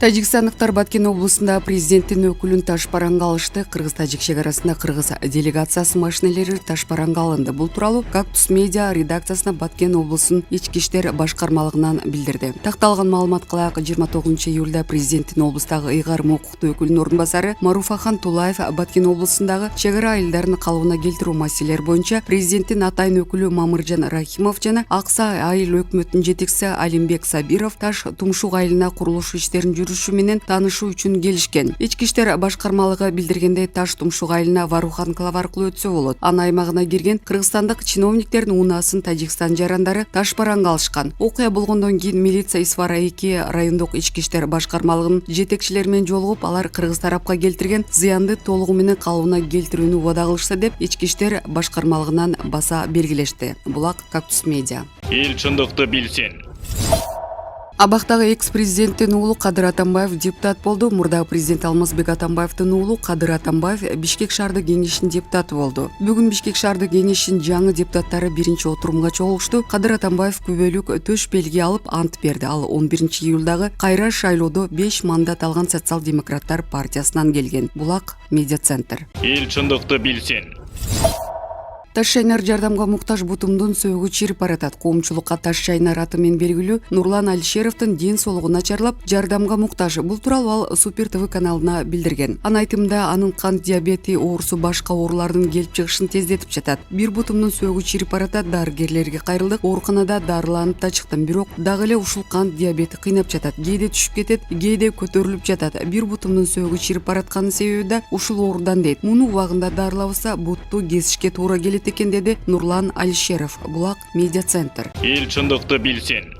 Тажикстандыктар Баткен облусунда президенттин өкүлүн ташпаранга алышты. Кыргыз-тажик чегарасында кыргыз делегациясы машинелери ташпаранга алынды. Бул тууралуу Кактус медиа редакциясына Баткен облусунун ички иштер башкармалыгынан билдирди. Такталган маалыматка ылайык 29-июлда президенттин облустагы ыйгарым укуктуу өкүлүнүн орун басары Маруфахан Тулаев Баткен облусундагы чегара айылдарын калыбына келтирүү маселелери боюнча президенттин атайын өкүлү Мамыржан Рахимов жана Акса айыл өкмөтүнүн жетекчиси Алимбек Сабиров Таш Тумшук айылына курулуш иштерин менен таанышуу үчүн келишкен. Ички иштер башкармалыгы билдиргендей, Таш Тумшук айылына Варухан Клав аркылуу өтсө болот. Анын аймагына кирген кыргызстандык чиновниктердин унаасын Тажикстан жарандары ташпаранга алышкан. Окуя болгондон кийин милиция Исфара 2 райондук ички иштер башкармалыгынын жетекчилери менен жолугуп, алар кыргыз тарапка келтирген зыянды толугу менен калыбына келтирүүнү убада кылышты деп ички иштер башкармалыгынан баса белгилешти. Булак Кактус медиа. Эл чындыкты билсин. Абактагы экс-президенттин уулу Кадыр Атамбаев депутат болду. Мурдагы президент Алмазбек Атамбаевдин уулу Кадыр Атамбаев Бишкек шаардык кеңешинин депутаты болду. Бүгүн Бишкек шаардык кеңешинин жаңы депутаттары биринчи отурумга чогулушту. Кадыр Атамбаев күбөлүк төш белги алып ант берди. Ал 11-июлдагы кайра шайлоодо 5 мандат алган социал-демократтар партиясынан келген. Булак медиа центр. Эл чындыкты билсин. Таш шайнар жардамга муктаж бутумдун сөөгү чирип баратат. Коомчулукка Таш шайнар аты менен белгилүү Нурлан Алишеровдун ден соолугу начарлап, жардамга муктаж. Бул тууралуу ал Супер ТВ каналына билдирген. Анын айтымында, анын кант диабети оорусу башка оорулардын келип чыгышын тездетип жатат. Бир бутумдун сөөгү чирип баратат, дарыгерлерге кайрылдык, ооруканада дарыланып да чыктым. Бирок дагы эле ушул кант диабети кыйнап жатат. Кээде түшүп кетет, кээде көтөрүлүп жатат. Бир бутумдун сөөгү чирип баратканын себеби да ушул оорудан дейт. Муну убагында дарылабаса, бутту кесишке туура келет экен, деди Нурлан Алишеров. Булак медиа центр. Эл чындыкты билсин.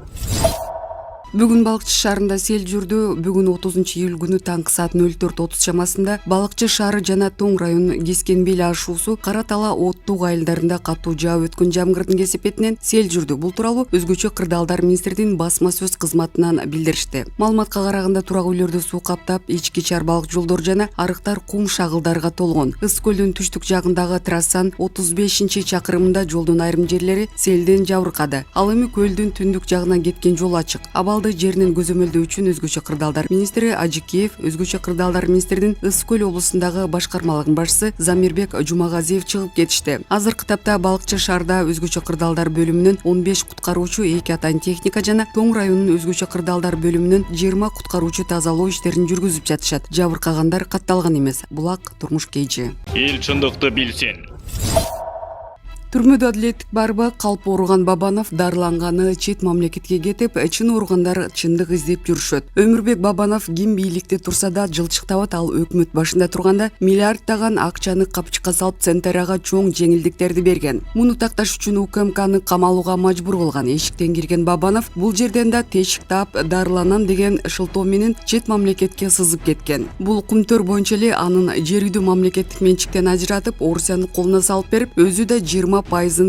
Бүгүн Балыкчы шаарында сел жүрдү. Бүгүн 30-июль күнү таңкы саат 04:30 чамасында Балыкчы шаары жана Тоң районунун Кескенбел ашуусу Кара Тала Оттук айылдарында катуу жаап өткөн жамгырдын кесепетинен сел жүрдү. Бул тууралуу Өзгөчө кырдаалдар министрлигинин басма сөз кызматынан билдиришти. Маалыматка караганда турак үйлөрдү суу каптап, ички чарбалык жолдор жана арыктар кум шагылдарга толгон. Ыс көлдүн түштүк жагындагы трассанын 35-чакырымында жолдун айрым жерлери селден жабыркады. Ал эми көлдүн түндүк жагынан кеткен жол ачык. Жеринен көзөмөлдөө үчүн Өзгөчө кырдаалдар министри Ажикеев, Өзгөчө кырдаалдар министринин Ыс көл облусундагы башкармалыгынын башчысы Замирбек Жумагазиев чыгып кетишти. Азыркы тапта Балыкчы шаарда Өзгөчө кырдаалдар бөлүмүнүн 15 куткаруучу, 2 атайын техника жана Тоң районунун Өзгөчө кырдаалдар бөлүмүнүн 20 куткаруучу тазалоо иштерин жүргүзүп жатышат. Жабыркагандар катталган эмес. Булак турмуш кейжи. Эл чындыкты билсин. Түрмөдө адилеттик барбы? Калп ооруган Бабанов дарыланганы чет мамлекетке кетип, чын ооругандар чындык издеп жүрүшөт. Өмүрбек Бабанов ким бийликте турса да жылчыктабат. Ал өкмөт башында турганда миллиарддаган акчаны капчыкка салып, Центрага чоң жеңилдиктерди берген. Муну такташ үчүн УКМКны камалууга мажбур кылган. Эшиктен кирген Бабанов бул жерден да тешик таап дарыланам деген шылтоо менен чет мамлекетке сызып кеткен. Бул кумтөр боюнча эле анын жер үйдү мамлекеттик менчиктен ажыратып, Орусиянын колуна салып берип, өзү да 20%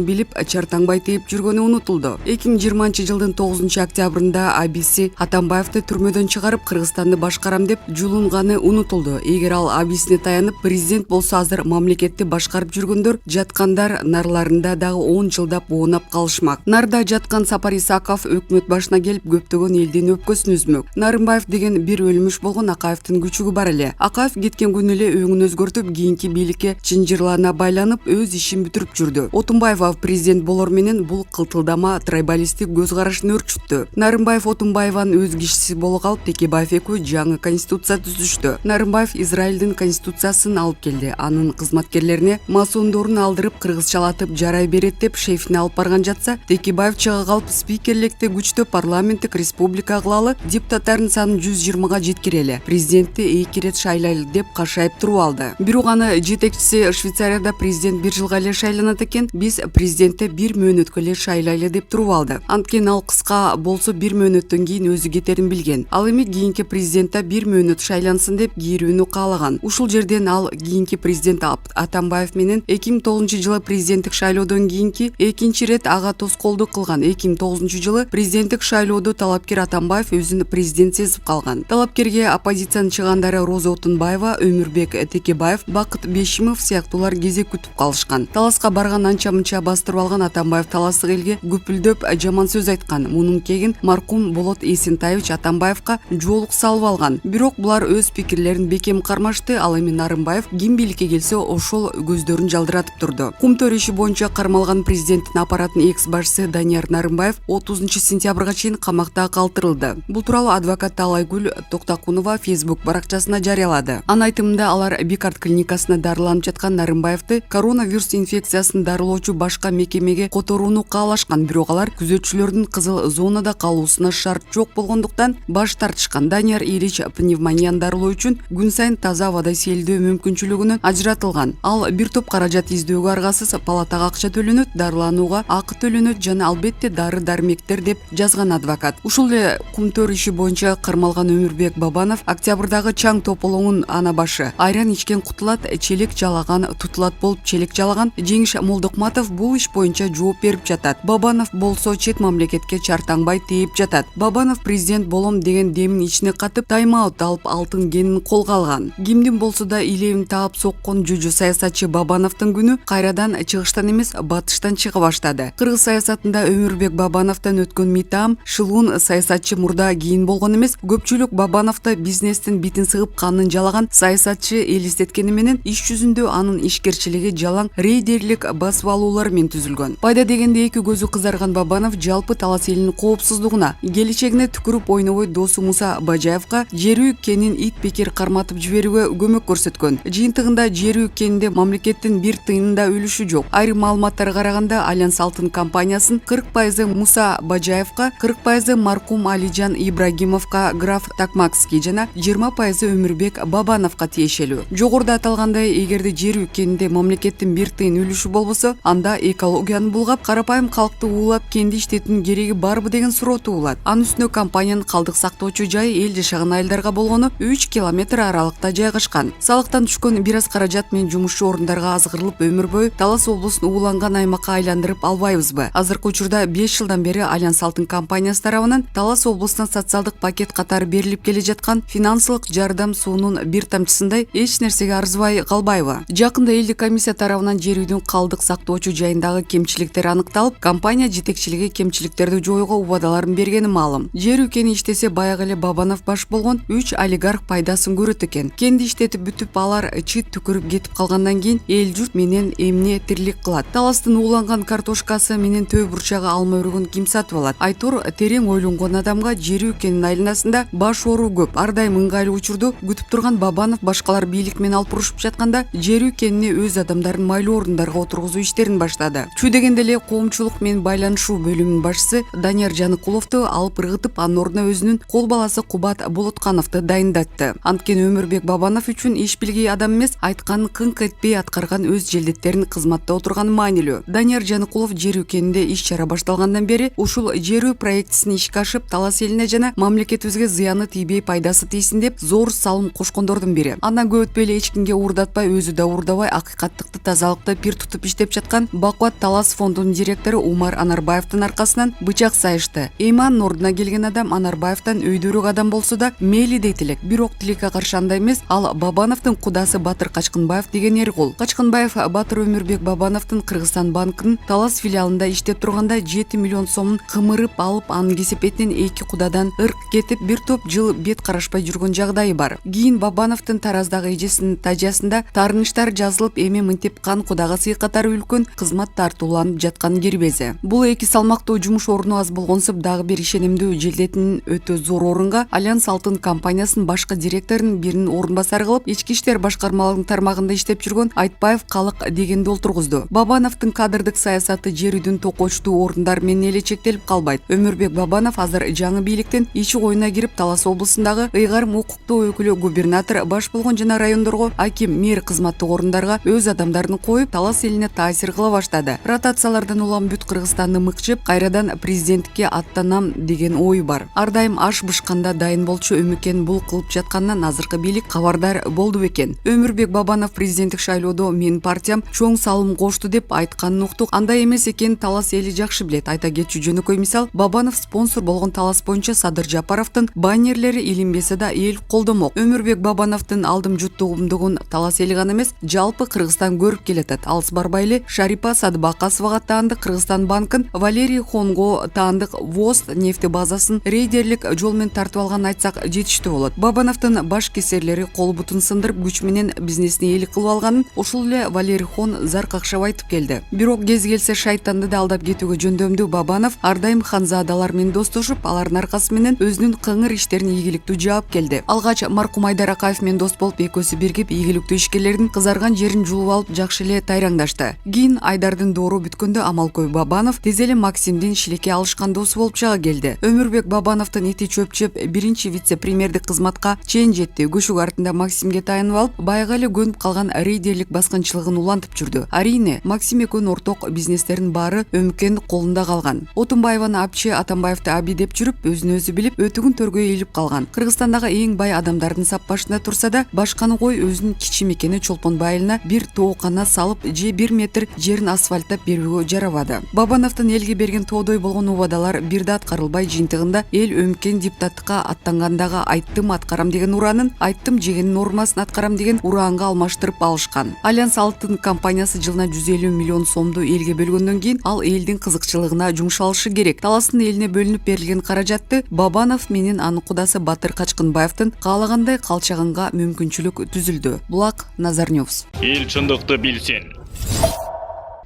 билип чартаңбай тээп жүргөнү унутулду. 2020-жылдын 9-октябрында абиси Атамбаевди түрмөдөн чыгарып, Кыргызстанды башкарам деп жулунганы унутулду. Эгер ал абисине таянып президент болсо, азыр мамлекетти башкарып жүргөндөр жаткандар нарларында дагы 10 жылдап оонап калышмак. Нарда жаткан Сапар Исаков өкмөт башына келип көптөгөн элдин өпкөсүн үзмөк. Нарымбаев деген бир өлмүш болгон Акаевдин күчүгү бар эле. Акаев кеткен күнү эле өңүн өзгөртүп, кийинки бийликке чынжырлана байланып, өз ишин бүтүрүп жүрдү. Отунбаев президент болор менен бул кылтылдама трайбалисттик көз карашын өрчүттү. Нарымбаев Отунбаеванын өз кишиси боло калып, Текебаев экөө жаңы конституция түзүштү. Нарымбаев Израилдин конституциясын алып келди. Анын кызматкерлерине масондорун алдырып, кыргызчалатып жарай берет деп шефине алып барган жатса, Текебаев чыга калып, спикерликти күчтөп парламенттик республика кылалы, депутаттардын санын 120-га жеткирели, президентти 2 ирет шайлайлы деп кашайып туруп алды. Бирок аны жетекчиси Швейцарияда президент 1 жылга эле шайланат экен, биз президентти 1 мөөнөткө эле шайлайлы деп туруп алды. Анткени ал кыска болсо 1 мөөнөттөн кийин өзү кетерин билген. Ал эми кийинки президентте 1 мөөнөт шайлансын деп кийрүүнү каалаган. Ушул жерден ал кийинки президент Атамбаев менен 2009-жылы президенттик шайлоодон кийинки 2 ирет ага тоскоолдук кылган. 2009-жылы президенттик шайлоодо талапкер Атамбаев өзүн президент сезип калган. Талапкерге оппозициянын чыгандары Роза Отунбаева, Өмүрбек Текебаев, Бакыт Бешимов сыяктуулар кезек күтүп калышкан. Таласка барган анча-мынча бастырып алган Атамбаев таластык элге күпүлдөп жаман сөз айткан. Мунун кегин маркум Болот Эсентаевич Атамбаевка жоолук салып алган. Бирок булар өз пикирлерин бекем кармашты. Ал эми Нарымбаев ким бийликке келсе ошол көздөрүн жалдыратып турду. Кум төреши боюнча кармалган президенттин аппаратынын экс-башчысы Данияр Нарымбаев 30-сентябрга чейин камакта калтырылды. Бул тууралуу адвокат Алайгүл Токтакунова Facebook баракчасына жарыялады. Анын айтымында алар Бикарт клиникасына дарыланып жаткан Нарымбаевди коронавирус инфекциясын дарылоочу башка мекемеге которууну каалашкан, бирок алар күзөтчүлөрдүн кызыл зонада калуусуна шарт жок болгондуктан баш тартышкан. Данияр Ильич пневмонияны дарылоо үчүн күн сайын таза абада сейилдөө мүмкүнчүлүгүнөн ажыратылган. Ал бир топ каражат издөөгө аргасыз, палатага акча төлөнөт, дарыланууга акы төлөнөт жана албетте дары-дармектер деп жазган адвокат. Ушул эле кум төреши боюнча кармалган Өмүрбек Бабанов октябрдагы чаң тополоңун ана башы. Айран ичкен кутулат, челек жалаган тутулат болуп челек жалаган Жеңиш Молдокматов бул иш боюнча жооп берип жатат. Бабанов болсо чет мамлекетке чартаңбай тээп жатат. Бабанов президент болом деген демин ичине катып тайм-аут алып алтын кенин колго алган. Кимдин болсо да илебин таап соккон жүжү саясатчы Бабановдун күнү кайрадан чыгыштан эмес батыштан чыга баштады. Кыргыз саясатында Өмүрбек Бабановдон өткөн митам шылуун саясатчы мурда кийин болгон эмес. Көпчүлүк Бабановду бизнестин битин сыгып канын жалаган саясатчы элестеткени менен иш жүзүндө анын ишкерчилиги жалаң рейдерлик басып алуулар менен түзүлгөн. Пайда дегенде эки көзү кызарган Бабанов жалпы талас элинин коопсуздугуна, келечегине түкүрүп ойнобой досу Муса Бажаевка жер үй кенин ит бекер карматып жиберүүгө көмөк көрсөткөн. Жыйынтыгында жер үй кенинде мамлекеттин бир тыйынында үлүшү жок. Айрым маалыматтарга караганда Альянс Алтын компаниясынын 40% Муса Бажаевка, 40% маркум Алижан Ибрагимовка, граф Такмакский жана 20% Өмүрбек Бабановка тиешелүү. Жогоруда аталгандай, эгерде жер үй кенинде мамлекеттин бир тыйын үлүшү болбосо, анда экологияны булгап, карапайым калкты уулап кенди иштетүүнүн кереги барбы деген суроо туулат. Анын үстүнө компаниянын калдык сактоочу жайы эл жашаган айылдарга болгону 3 километр аралыкта жайгашкан. Салыктан түшкөн бир аз каражат менен жумушчу орундарга азгырылып өмүр бою Талас облусун ууланган аймакка айландырып албайбызбы? Азыркы учурда 5 жылдан бери Альянс Алтын компаниясы тарабынан Талас облусуна социалдык пакет катары берилип келе жаткан финансылык жардам суунун бир тамчысындай эч нерсеге арзыбай калбайбы? Жакында элдик комиссия тарабынан жер үйдүн калдык сактоочу жайындагы кемчиликтер аныкталып, компания жетекчилиги кемчиликтерди жоюуга убадаларын бергени маалым. Жер үй кени иштесе баягы эле Бабанов баш болгон 3 олигарх пайдасын көрөт экен. Кенди иштетип бүтүп алар чыт түкүрүп кетип калгандан кийин эл журт менен эмне тирлик кылат? Таластын ууланган картошкасы менен төө бурчагы алма өрүгүн ким сатып алат? Айтор терең ойлонгон адамга жер үй кенинин айланасында баш оору көп. Ар дайым ыңгайлуу учурду күтүп турган Бабанов башкалар бийлик менен алып урушуп жатканда жер үй кенине өз адамдарын майлуу орундарга отургузуу иштерин баштады. Чүй дегенде эле коомчулук менен байланышуу бөлүмүнүн башчысы Данияр Жаныкуловду алып ыргытып, анын ордуна өзүнүн кол баласы Кубат Болоткановду дайындатты. Анткени Өмүрбек Бабанов үчүн иш билгей адам эмес, айтканын кыңк этпей аткарган өз желдеттерин кызматта отурганы маанилүү. Данияр Жаныкулов жер үй кенинде иш чара башталгандан бери ушул жер үй проектисин ишке ашып, Талас элине жана мамлекетибизге зыяны тийбей пайдасы тийсин деп зор салым кошкондордун бири. Андан көп өтпөй эле эч кимге уурдатпай, өзү да уурдабай акыйкаттыкты, тазалыкты пир тутуп иштеп жаткан Бакубат Талас фондунун директору Умар Анарбаевдин аркасынан бычак сайышты. Эми анын ордуна келген адам Анарбаевден өйдөрөөк адам болсо да мейли дейт элек. Бирок тилекке каршы андай эмес. Ал Бабановдун кудасы Батыр Качкынбаев деген эркул. Качкынбаев Батыр Өмүрбек Бабановдун Кыргызстан банкынын Талас филиалында иштеп турганда 7 миллион сомун кымырып алып, анын кесепетинен эки кудадан ырк кетип, бир топ жыл бет карашпай жүргөн жагдайы бар. Кийин Бабановдун Тараздагы эжесинин тажасында тарыныштар жазылып, эми мынтип кан кудага сый катары үлкөн кызмат тартууланып жаткан кирбезе. Бул эки салмактуу жумуш орну аз болгонсуп, дагы бир ишенимдүү желдетинин өтө зор орунга Альянс Алтын компаниясынын башкы директорунун биринин орун басары кылып, ички иштер башкармалыгынын тармагында иштеп жүргөн Айтбаев Калык дегенди олтургузду. Бабановдун кадрдык саясаты жер үйдүн токочтуу орундар менен эле чектелип калбайт. Өмүрбек Бабанов азыр жаңы бийликтин ичи коюна кирип, Талас облусундагы ыйгарым укуктуу өкүлү, губернатор, баш болгон жана райондорго аким, мэр кызматтык орундарга өз адамдарын коюп, Талас элине таасир кыла баштады. Ротациялардан улам бүт Кыргызстанды мыкчып, кайрадан президенттикке аттанам деген ой бар. Ар дайым аш бышканда дайын болчу Өмүкен бул кылып жатканынан азыркы бийлик кабардар болду бекен. Өмүрбек Бабанов президенттик шайлоодо менин партиям чоң салым кошту деп айтканын уктук. Андай эмес экен, Талас эли жакшы билет. Айта кетчү жөнөкөй мисал, Бабанов спонсор болгон Талас боюнча Садыр Жапаровдун баннерлери илинбесе да эл колдомок. Өмүрбек Бабановдун алдым жуттугумдугун Талас эли гана эмес, жалпы Кыргызстан көрүп келатат. Алыс барбай эле Шарипа Садбакасовага таандык Кыргызстан банкын, Валерий Хонго таандык ВОСТ нефти базасын рейдерлик жол менен тартып алган айтсак жетиштүү болот. Бабановдун баш кесерлери кол бутун сындырып күч менен бизнесин ээлик кылып алганын ушул эле Валерий Хон зар какшап айтып келди. Бирок кез келсе шайтанды да алдап кетүүгө жөндөмдүү Бабанов ар дайым ханзадалар менен достошуп, алардын аркасы менен өзүнүн кыңыр иштерин ийгиликтүү жаап келди. Алгач маркум Айдар Акаев менен дос болуп, экөөсү биригип ийгиликтүү ишкерлердин кызарган жерин жулуп алып жакшы эле тайраңдашты. Кийин Айдардын доору бүткөндө Амалкой Бабанов тез эле Максимдин шилеке алышкан досу болуп чыга келди. Өмүрбек Бабановдун ити чөп жеп биринчи вице-премьердик кызматка чейин жетти. Көшүк артында Максимге таянып алып, баягы эле көнүп калган рейдерлик баскынчылыгын улантып жүрдү. Арийне, Максим экөөнүн орток бизнестерин баары Өмкендин колунда калган. Отунбаеваны Апчы, Атамбаевди Аби деп жүрүп, өзүн өзү билип, өтүгүн төргөй ийилип калган. Кыргызстандагы эң бай адамдардын саппашында турса да, башканы кой өзүнүн кичи мекени Чолпонбай айылына бир тоокана салып, же 1 метр жерин асфальттап берүүгө жарабады. Бабановдун элге берген тоодой болгон убадалар бир да аткарылбай, жыйынтыгында эл Өмкен депутаттыкка аттангандагы айттым аткарам деген ураанын айттым жегенин нормасын аткарам деген ураанга алмаштырып алышкан. Альянс Алтын компаниясы жылына 150 миллион сомду элге бөлгөндөн кийин ал элдин кызыкчылыгына жумшалышы керек. Таластын элине бөлүнүп берилген каражатты Бабанов менен анын кудасы Батыр Качкынбаевдин каалагандай калчаганга мүмкүнчүлүк түзүлдү. Булак Назар Ньюс. Эл чындыкты билсин.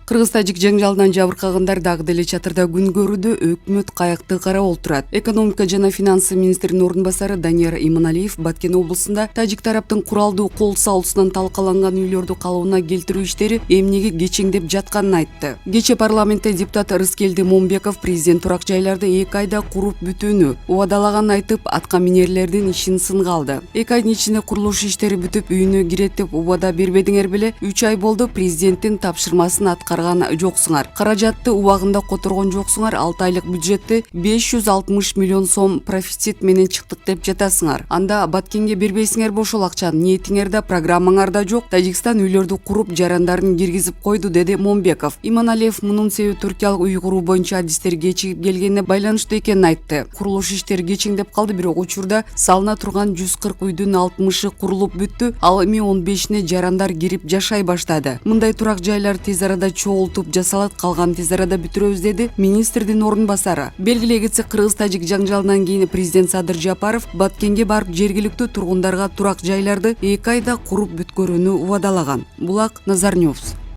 Кыргыз-тажик жаңжалынан жабыркагандар дагы деле чатырда күн көрүүдө, өкмөт каякты карап отурат. Экономика жана финансы министринин орун басары Данияр Иманалиев Баткен облусунда тажик тараптын куралдуу кол салуусунан талкаланган үйлөрдү калыбына келтирүү иштери эмнеге кечеңдеп жатканын айтты. Кече парламентте депутат Рыскелди Момбеков президент турак жайларды 2 айда куруп бүтүүнү убадалаганын айтып, атка минерлердин ишин сынга алды. 2 айдын ичинде курулуш иштери бүтүп, үйүнө кирет деп убада бербедиңер беле? 3 ай болду президенттин тапшырмасын аткарган жоксуңар. Каражатты убагында которгон жоксуңар. 6 айлык бюджетти 560 миллион сом профицит менен чыктык деп жатасыңар. Анда Баткенге бербейсиңер ошол акчаны. Ниетиңерде, программаңарда жок. Тажикстан үйлөрдү куруп, жарандарын киргизип койду, деди Момбеков. Иманалиев мунун себеби туркиялык үй куруу боюнча адистер кечигип келгенине байланыштуу экенин айтты. Курулуш иштери кечеңдеп калды, бирок учурда салына турган 140 үйдүн 60-ы курулуп бүттү. Ал эми 15-ине жарандар кирип жашай баштады. Мындай турак жайлар тез арада чогултуп жасалат, калган тез арада бүтүрөбүз, деди министрдин орун басары. Белгилей кетсек, кыргыз-тажик жаңжалынан кийин президент Садыр Жапаров Баткенге барып жергиликтүү тургундарга турак жайларды 2 айда куруп бүткөрүүнү убадалаган. Булак Назар Ньюс.